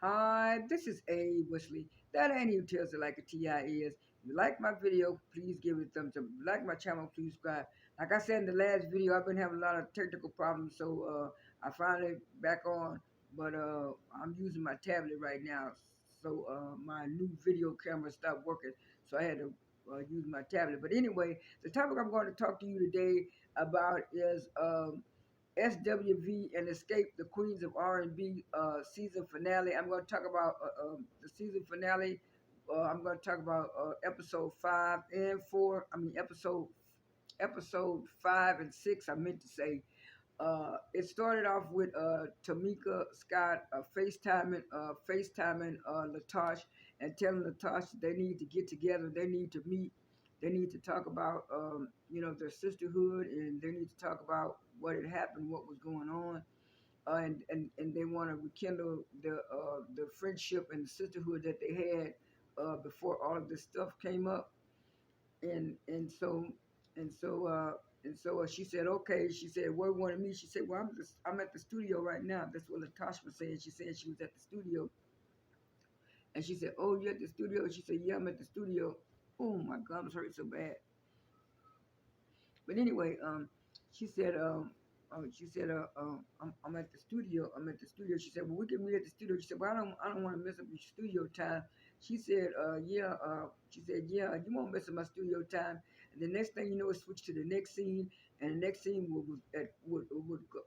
Hi, this is A. Wesley. That ain't even tells it like a TI is. If you like my video, please give it a thumbs up. If you like my channel, please subscribe. Like I said in the last video, I've been having a lot of technical problems, so I finally back on. But I'm using my tablet right now, so my new video camera stopped working, so I had to use my tablet. But anyway, the topic I'm going to talk to you today about is SWV and Escape, the Queens of R&B season finale. I'm going to talk about the season finale. I'm going to talk about episode 5 and 4. I mean episode 5 and 6. I meant to say. It started off with Tameika Scott FaceTiming Latosh and telling Latosh they need to get together, they need to meet, they need to talk about their sisterhood, and they need to talk about what had happened, what was going on, and they want to rekindle the friendship and the sisterhood that they had before all of this stuff came up, and and so uh and so she said, okay. She said, where you want to meet? She said, well, I'm at the studio right now. That's what Latasha was saying. She said she was at the studio, and she said, oh, you at the studio? She said, yeah, I'm at the studio. Oh, my gums hurt so bad. But anyway, she said, I'm at the studio. I'm at the studio. She said, well, we can meet at the studio. She said, well, I don't want to mess up your studio time. She said, yeah. She said, yeah, you won't mess up my studio time. And the next thing you know, it switched to the next scene, and the next scene was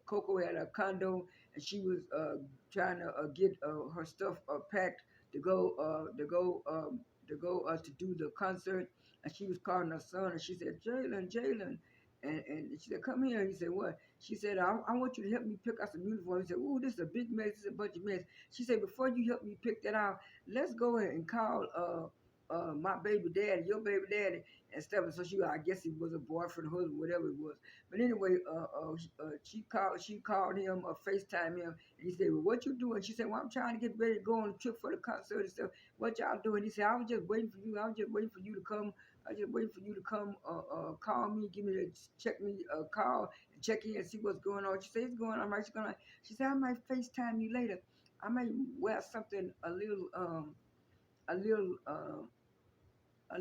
Coco at a condo, and she was trying to get her stuff packed to go to do the concert, and she was calling her son, and she said, Jalen. And she said, come here. And he said, what? She said, I want you to help me pick out some uniforms. He said, ooh, this is a big mess. This is a bunch of mess. She said, before you help me pick that out, let's go ahead and call my baby daddy, your baby daddy, and stuff. And so I guess he was a boyfriend, husband, whatever it was. But anyway, she called him, FaceTime him, and he said, well, what you doing? She said, well, I'm trying to get ready to go on a trip for the concert and stuff. What y'all doing? He said, I was just waiting for you. I was just waiting for you to come. I just waiting for you to come, call me, give me the check me, call and check in and see what's going on. She said, it's going on right. She said, I might FaceTime you later. I might wear something a little, a little, a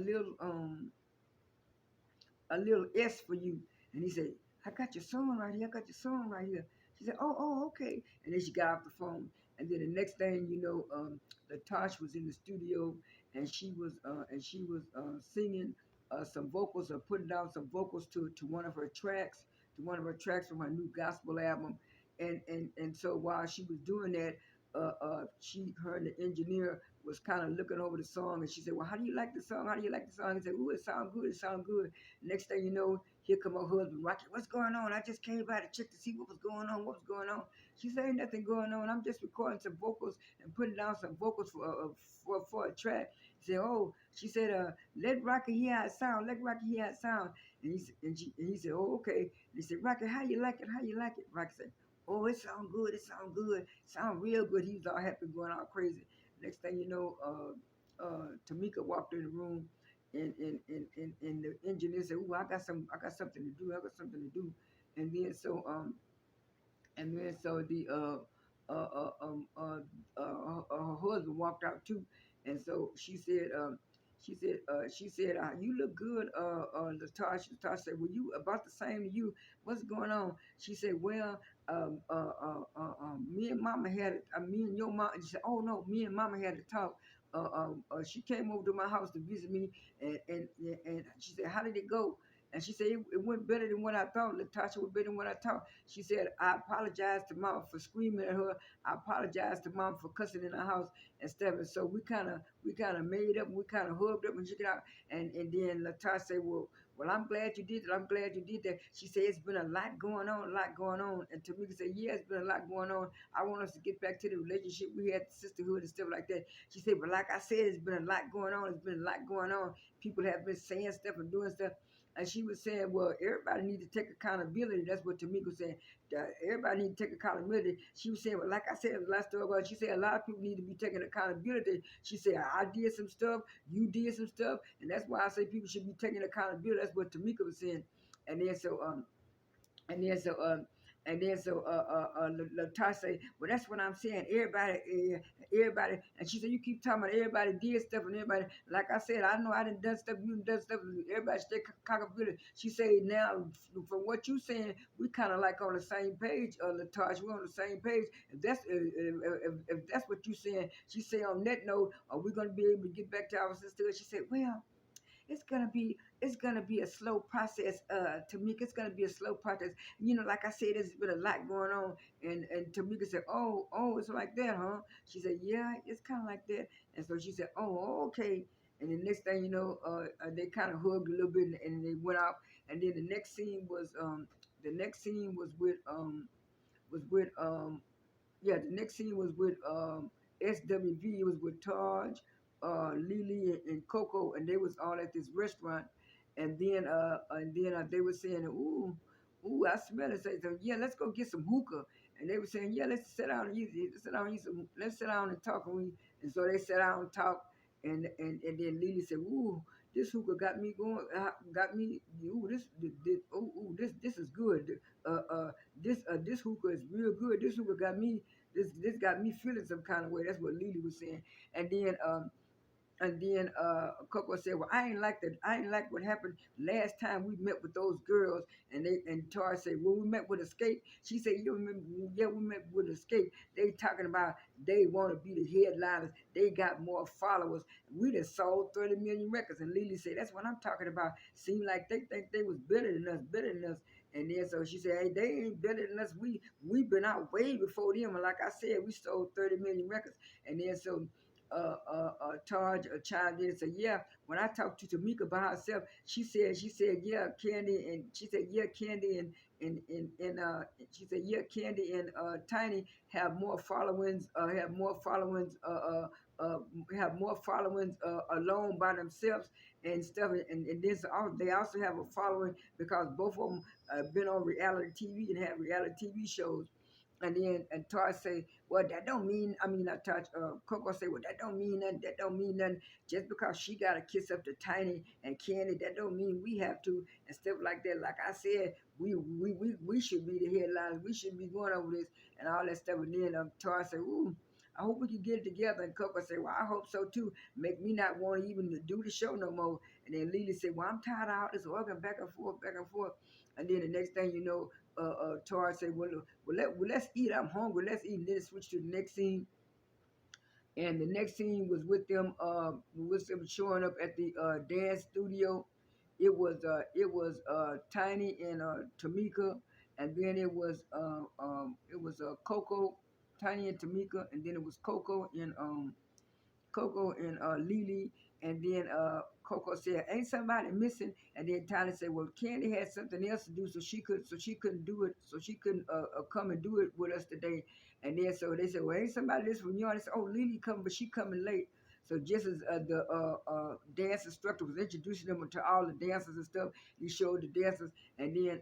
little S for you. And he said, I got your song right here. I got your song right here. She said, okay. And then she got off the phone. And then the next thing you know, Latasha was in the studio, and she was singing some vocals, or putting down some vocals to one of her tracks, from her new gospel album. And so while she was doing that, her and the engineer was kind of looking over the song, and she said, well, how do you like the song? How do you like the song? He said, ooh, it sounds good. It sounds good. Next thing you know, here come her husband, Rocky. What's going on? I just came by to check to see what was going on. What was going on? She said, ain't nothing going on. I'm just recording some vocals and putting down some vocals for a track. He said, oh, she said, let Rocky hear how it sound. Let Rocky hear how it sound. And he said, oh, okay. And he said, Rocky, how you like it? How you like it? Rocky said, oh, it sound good. It sound good. It sound real good. He was all happy, going all crazy. Next thing you know, Tameika walked in the room, and the engineer said, "Ooh, I got something to do. I got something to do." And then so the her husband walked out too, and so she said, you look good, Latasha. Latasha said, well, you about the same to you. What's going on? She said, well, me and Mama had, me and your mom. She said, oh no, me and Mama had to talk. She came over to my house to visit me, and she said, how did it go? And she said, it went better than what I thought. Latasha went better than what I thought. She said, I apologized to Mama for screaming at her. I apologized to Mama for cussing in the house and stuff. And so we kind of made up, and we kind of hugged up and shook it out. And then Latasha said, well, I'm glad you did that. I'm glad you did that. She said, it's been a lot going on, a lot going on. And Tameika said, yeah, it's been a lot going on. I want us to get back to the relationship we had, the sisterhood and stuff like that. She said, but like I said, it's been a lot going on. It's been a lot going on. People have been saying stuff and doing stuff. And she was saying, well, everybody need to take accountability. That's what Tameika was saying. Everybody need to take accountability. She was saying, well, like I said, the last story about, she said a lot of people need to be taking accountability. She said, I did some stuff, you did some stuff, and that's why I say people should be taking accountability. That's what Tameika was saying. And then so And then so Latasha say, well, that's what I'm saying. Everybody, and she said, you keep talking about everybody did stuff and everybody. Like I said, I know I done stuff, you done stuff. Everybody stay cockability. She said, now from what you saying, we kind of like on the same page, Latasha. We're on the same page. If that's what you saying, she said on that note, are we gonna be able to get back to our sister? She said, well, it's gonna be a slow process, Tamika. It's gonna be a slow process. Like I said, there's been a lot going on. And Tamika said, oh, it's like that, huh? She said, yeah, it's kind of like that. And so she said, oh, okay. And the next thing you know, they kind of hugged a little bit, and they went out. And then the next scene was with yeah, the next scene was with SWV. It was with Taj, Lily, and Coco, and they was all at this restaurant. And then they were saying, ooh, I smell it. So yeah, let's go get some hookah. And they were saying, yeah, let's sit down and eat some. Let's sit down and talk. And so they sat down and talked. And then Lily said, ooh, this hookah got me going. Got me. Ooh, this is good. This hookah is real good. This hookah got me. This got me feeling some kind of way. That's what Lily was saying. And then Coco said, well, I ain't like what happened last time we met with those girls. And Tar said, well, we met with Escape. She said, you remember? Yeah, we met with Escape. They talking about they want to be the headliners. They got more followers. We done sold 30 million records. And Lily said, that's what I'm talking about. Seemed like they think they was better than us. And then so she said, hey, they ain't better than us. We been out way before them. And like I said, we sold 30 million records. And then so Taj chimed in and said, yeah, when I talked to Tameika by herself, she said, yeah, Candy, and she said, yeah, Candy and she said, yeah, Candy and Tiny have more followings, have more followings alone by themselves and stuff. And then so they also have a following because both of them been on reality TV and have reality TV shows. And Todd say, well, that don't mean, I mean, I touch, Coco say, well, that don't mean nothing. That don't mean nothing. Just because she got to kiss up to Tiny and Candy, that don't mean we have to, and stuff like that. Like I said, we should be the headliners. We should be going over this and all that stuff. And then Todd say, ooh, I hope we can get it together. And Coco say, well, I hope so too. Make me not want to even do the show no more. And then Lily said, well, I'm tired of all this working back and forth, back and forth. And then the next thing you know, Tar said, let's eat. I'm hungry. Let's eat. And then it switched to the next scene. And the next scene was with them showing up at the dance studio. It was Tiny and Tameika, and then it was Coco, Tiny and Tameika, and then it was Coco and Lily, and then Coco said, "Ain't somebody missing?" And then Tyler said, "Well, Candy had something else to do, so she couldn't do it, so she couldn't come and do it with us today." And then so they said, "Well, ain't somebody this from you?" And I said, "Oh, Lily coming, but she coming late." So just as the dance instructor was introducing them to all the dancers and stuff, he showed the dancers, and then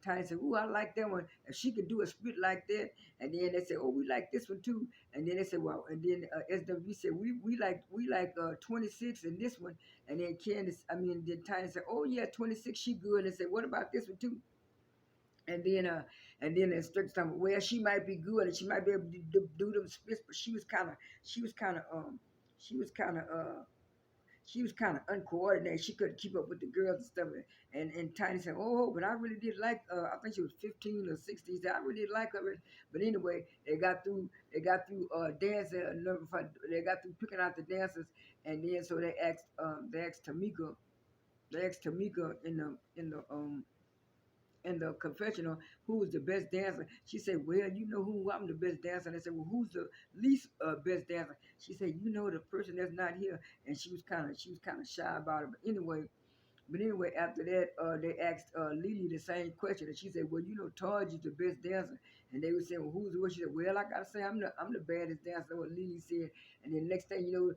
Tiny said, "Ooh, I like that one. If she could do a split like that," and then they said, "Oh, we like this one too." And then they said, well, and then SWV said, we like 26 in this one. And then then Tiny said, oh yeah, 26, she good. And they said, what about this one too? And then the instructor told me, well, she might be good and she might be able to do them splits, but she was kind of she was kind of she was kind of uncoordinated. She couldn't keep up with the girls and stuff. And Tiny said, "Oh, but I really did like. I think she was 15 or 16. She said, I really did like her." But anyway, they got through. Dancing. They got through picking out the dancers, and then so they asked Tameika. They asked Tameika in the confessional who was the best dancer. She said, well, you know who I'm the best dancer. And they said, well, who's the least best dancer? She said, you know, the person that's not here. And she was kind of shy about it. But anyway, after that, they asked Lily the same question, and she said, "Well, you know, Taj is the best dancer." And they were saying, "Well, who's the worst?" She said, "Well, I gotta say, I'm the baddest dancer." What Lily said, and then next thing you know,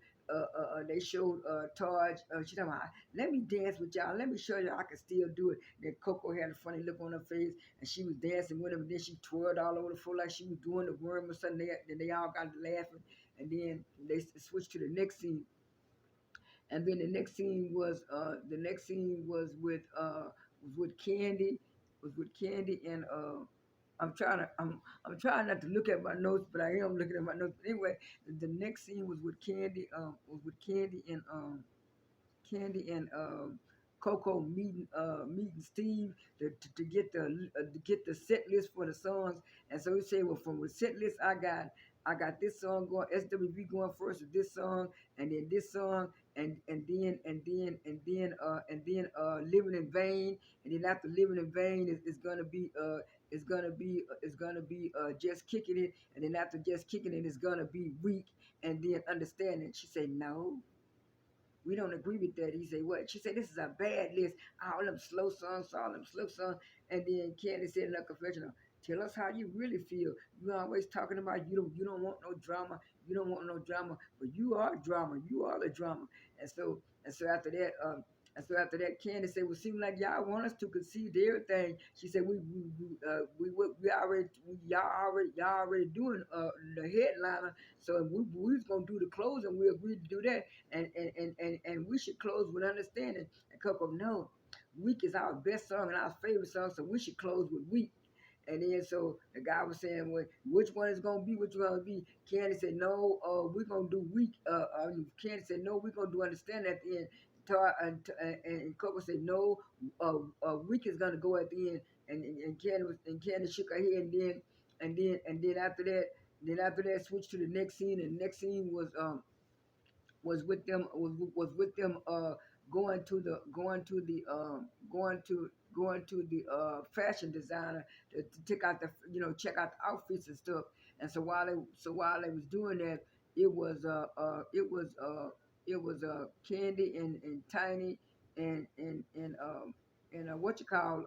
they showed Taj. She said, "Let me dance with y'all. Let me show you I can still do it." And then Coco had a funny look on her face, and she was dancing with him. And then she twirled all over the floor like she was doing the worm or something. Then they all got laughing, and then they switched to the next scene. And then the next scene was with Candy, and I'm trying not to look at my notes, but I am looking at my notes. But anyway, the next scene was with Candy, Candy and Coco meeting Steve to get the set list for the songs. And so he said, well, from the set list I got this song going, SWV going first with this song, and then this song, and then Living in Vain, and then after Living in Vain is gonna be Just Kicking It, and then after Just Kicking It is gonna be Weak, and then Understanding. She said no, we don't agree with that. He said, what? She said, this is a bad list. All them slow songs, all them slow songs. And then Candy said in her confessional, tell us how you really feel. You always talking about you don't want no drama. You don't want no drama, but you are drama. You are the drama. And so and so after that, after that, Candy said, "Well, seem like y'all want us to concede everything." She said, y'all already doing the headliner, so we was gonna do the close, and we agreed to do that, and we should close with Understanding." And Coco, no, Weak is our best song and our favorite song, so we should close with Weak. And then so the guy was saying, well, which one is gonna be? Which one gonna be? Candy said, no, we're gonna do Weak. Candy said, no, we're gonna do Understand at the end. And Coco said, no, Weak is gonna go at the end. And Candy shook her head, and then after that, switched to the next scene. And the next scene was with them going to the fashion designer to check out the check out the outfits and stuff. And while they was doing that, it was Candy and Tiny and what you call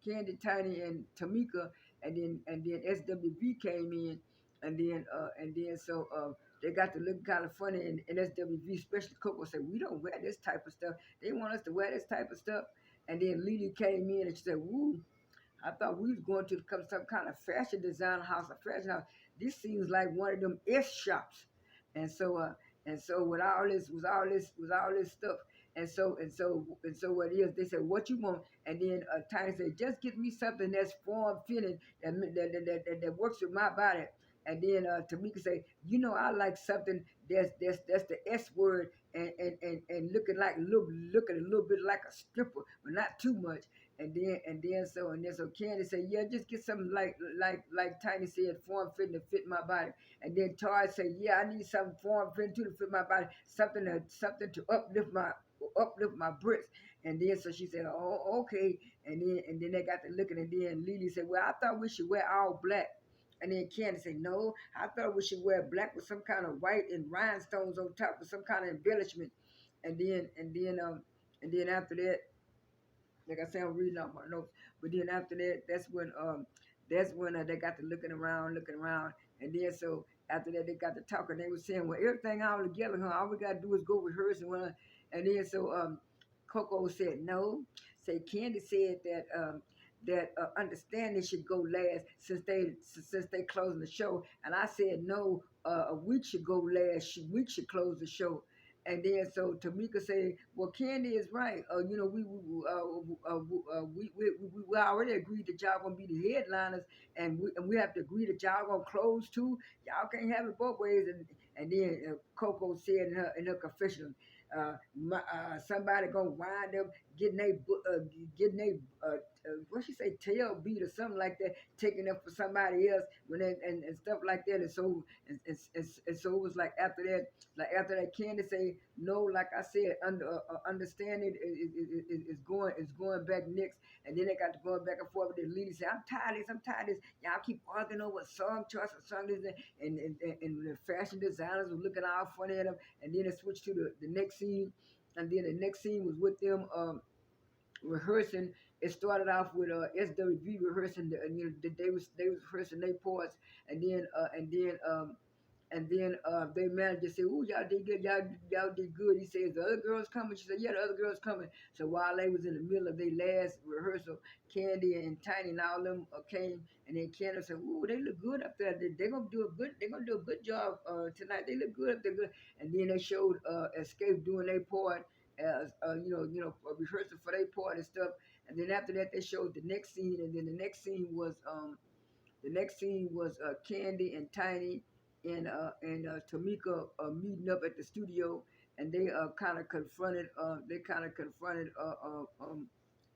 Candy, Tiny, and Tameika, and then SWV came in, and then so they got to look kind of funny, and SWV, especially Coco, said, we don't wear this type of stuff. They want us to wear this type of stuff. And then Lily came in and she said, woo, I thought we was going to some kind of fashion design house, a fashion house. This seems like one of them S shops. And so with all this stuff. And so what it is, they said, what you want? And then Tiny said, just get me something that's form fitting that works with my body. And then Tameika say, I like something that's the S word and looking a little bit like a stripper, but not too much. And then so Candy said, yeah, just get something like Tiny said, form fitting to fit my body. And then Todd said, yeah, I need something form fitting to fit my body, something to uplift my breasts. And then so she said, oh, okay. And then they got to looking, and then Lily said, well, I thought we should wear all black. And then Candy said, no, I thought we should wear black with some kind of white and rhinestones on top with some kind of embellishment. And then after that, like I said, I'm reading off my notes. But then after that, that's when they got to looking around, and then so after that they got to talking. They were saying, well, everything all together, huh? All we gotta do is go rehearse and then so Coco said no. Say Candy said that Understanding should go last since they closing the show, and I said no. A week should go last. Week should close the show. And then so Tameika said, "Well, Candy is right. We already agreed that y'all gonna be the headliners, and we have to agree that y'all gonna close too. Y'all can't have it both ways." And then Coco said in her confessional, somebody gonna wind up getting what she say, tail beat or something like that, taking up for somebody else and stuff like that. And so it was like after that, Candy say no. Like I said, Understanding is going back next, and then they got to going back and forth with the leader. Say, I'm tired of this. I'm tired of this. Y'all keep arguing over song choice or song this, and the fashion designers were looking all funny at them. And then it switched to the next scene, and then the next scene was with them rehearsing. It started off with SWV rehearsing. They was rehearsing their parts, and then their manager said, "Ooh, y'all did good. Y'all did good." He says, "The other girls coming." She said, "Yeah, the other girls coming." So while they was in the middle of their last rehearsal, Candy and Tiny and all of them came, and then Candy said, "Ooh, they look good up there. They're gonna do a good. They're gonna do a good job tonight. They look good up there." Good. And then they showed Xscape doing their part, as rehearsing for their part and stuff. And then after that, they showed the next scene, and then the next scene was Candy and Tiny and Tameika meeting up at the studio, and they kind of confronted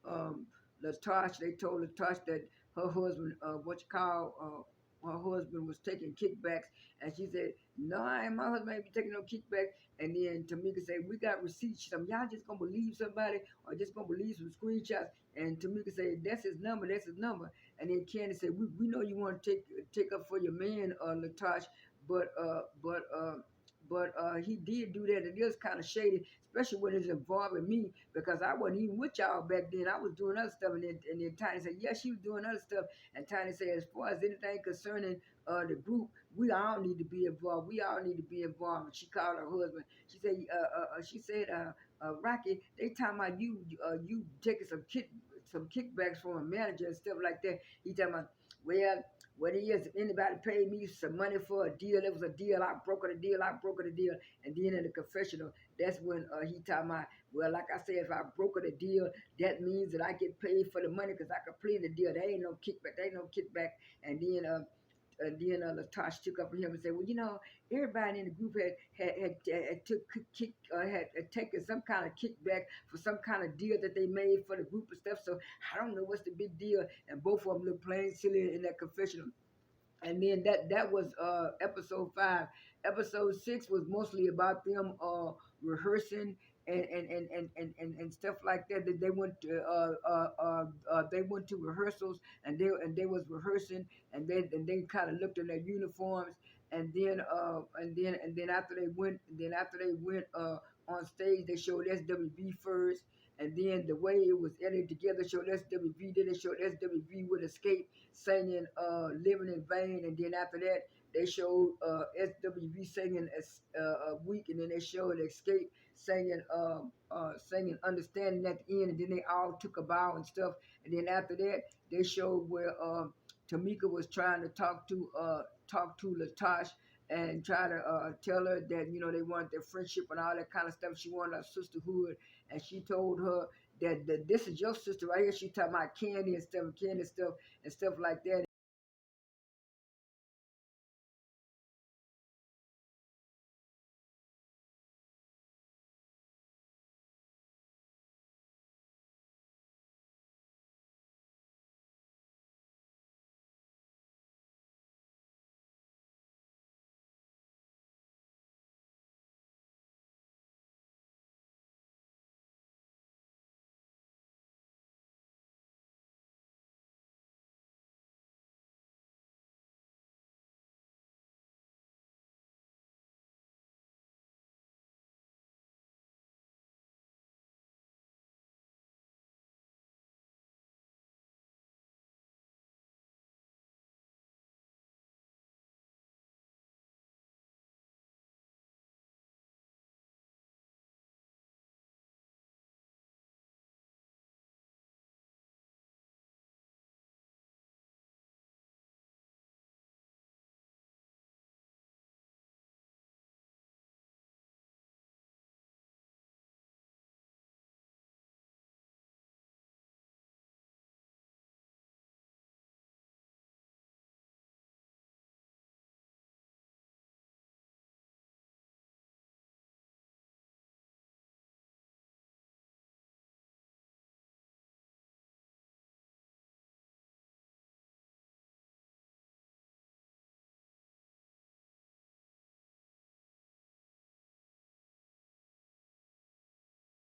um, Latosh. They told Latosh that her husband, her husband was taking kickbacks, and she said, "No, I ain't my husband ain't be taking no kickback." And then Tamika said, "We got receipts." She said, "Y'all just gonna believe somebody, or just gonna believe some screenshots?" And Tamika said, "That's his number. That's his number." And then Candy said, "We know you want to take up for your man, Latosh, but he did do that. It is kind of shady, especially when it's involving me, because I wasn't even with y'all back then. I was doing other stuff." And then Tiny said, "Yeah, she was doing other stuff." And Tiny said, "As far as anything concerning the group, we all need to be involved. We all need to be involved." And she called her husband. She said, Rocky, they talking about you taking some kickbacks from a manager and stuff like that. He talking about, well, what it is, if anybody paid me some money for a deal, it was a deal, I brokered a deal, I brokered a deal. And then in the confessional, that's when he talking about, well, like I said, if I brokered a deal, that means that I get paid for the money because I completed the deal. There ain't no kickback, there ain't no kickback. And then Latasha took up for him and said, "Well, everybody in the group had taken some kind of kickback for some kind of deal that they made for the group and stuff. So I don't know what's the big deal." And both of them looked plain silly in that confessional. And then that was episode 5. Episode 6 was mostly about them rehearsing and stuff like that. That they went to rehearsals, and they was rehearsing, and they kind of looked at their uniforms. And then after they went on stage, they showed SWV first. And then the way it was edited together showed SWV. Then they showed SWV with Escape singing "Living in Vain," and then after that they showed SWV singing a week, and then they showed Xscape singing "Understanding" at the end, and then they all took a bow and stuff. And then after that they showed where Tameika was trying to talk to Latosh and try to tell her that they wanted their friendship and all that kind of stuff. She wanted a sisterhood, and she told her that this is your sister right here. She talking about Candy and stuff like that.